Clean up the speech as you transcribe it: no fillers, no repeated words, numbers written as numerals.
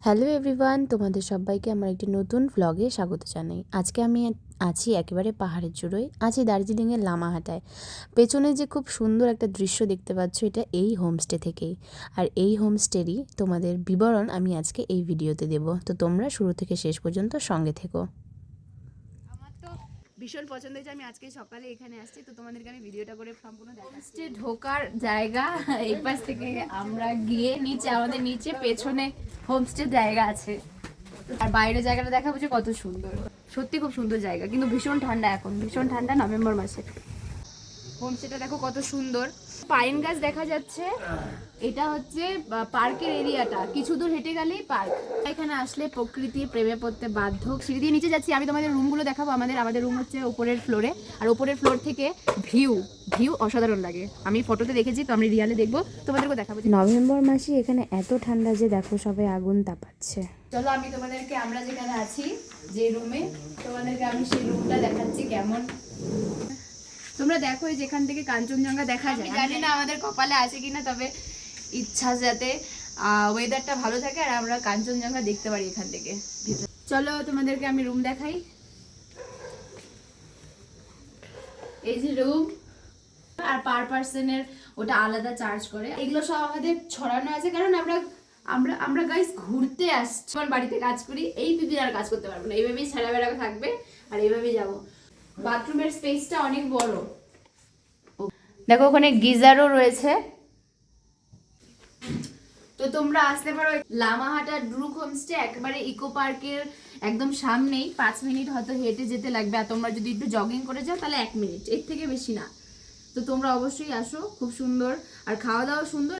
Hello everyone, তোমাদের সবাইকে আমার একটি নতুন ভ্লগে স্বাগত জানাই। আজকে আমি আছি একেবারে পাহাড়ের চূড়োয়, আছি দার্জিলিংয়ের লামাহাটায়। পেছনে যে খুব সুন্দর একটা দৃশ্য দেখতে পাচ্ছ, এটা এই হোমস্টে থেকেই। আর এই হোমস্টেরই তোমাদের বিবরণ আমি আজকে এই ভিডিওতে দেব, তো তোমরা শুরু থেকে শেষ পর্যন্ত সঙ্গে থেকো। আমার তো ভীষণ পছন্দ হয়েছে। আমি আজকে সকালে এখানে আসছি, তো তোমাদেরকে আমি ভিডিওটা করে সম্পূর্ণ দেখাচ্ছি। ঢোকার জায়গা এই পাশ থেকে আমরা গিয়ে নিচে, আমাদের নিচে পেছনে হোমস্টে জায়গা আছে। আর বাইরের জায়গাটা দেখাবো যে কত সুন্দর, সত্যি খুব সুন্দর জায়গা, কিন্তু ভীষণ ঠান্ডা, এখন ভীষণ ঠান্ডা নভেম্বর মাসে। হোমস্টেটা দেখো কত সুন্দর, পাইন গাছ দেখা যাচ্ছে। এটা হচ্ছে পার্কের এরিয়াটা, কিছু দূর হেঁটে গেলেই পার্ক। এখানে আসলে প্রকৃতির প্রেমে পড়তে বাধ্য। সিঁড়ি দিয়ে নিচে যাচ্ছি, আমি তোমাদের রুমগুলো দেখাবো। আমাদের রুম হচ্ছে উপরের ফ্লোরে, আর উপরের ফ্লোর থেকে ভিউ অসাধারণ লাগে। আমি ফটোতে দেখেছি, তো আমি রিয়ালে দেখবো, তোমাদেরকে দেখাবো। নভেম্বর মাসে এখানে এত ঠান্ডা যে দেখো সবাই আগুন তাপাচ্ছে। চলো আমি তোমাদেরকে, আমরা যেখানে আছি যে রুমে, তোমাদেরকে আমি সেই রুমটা দেখাচ্ছি কেমন। তোমরা দেখো যেখান থেকে কাঞ্চনজঙ্ঘা দেখা যায়। জানি না আমাদের কপালে আছে কিনা, তবে ইচ্ছা যাতে ওয়েদারটা ভালো থাকে আর আমরা কাঞ্চনজঙ্ঘা দেখতে পারি এখান থেকে। চলো তোমাদেরকে আমি রুম দেখাই। এই যে রুম, আর পার পার্সনের ওটা আলাদা চার্জ করে। এগুলো সব আমাদের ছড়ানো আছে, কারণ আমরা আমরা আমরা গাইস ঘুরতে আসছি, বাড়িতে কাজ করি, এই দুদিন আর কাজ করতে পারবো না, এইভাবেই ছেঁড়া বেড়া থাকবে আর এইভাবেই যাবো। বাথরুমের স্পেসটা অনেক বড়, দেখো ওখানে গিজারও রয়েছে। তো তোমরা আসতে পারো লামাহাটা ড্রুক হোমস্টে, একেবারে ইকো পার্কের একদম সামনেই। 5 মিনিট হয়তো হেঁটে যেতে লাগবে, আর তোমরা যদি একটু জগিং করে যাও তাহলে 1 মিনিট, এর থেকে বেশি না। তো তোমরা অবশ্যই আসো, খুব সুন্দর, আর খাওয়া দাওয়া সুন্দর।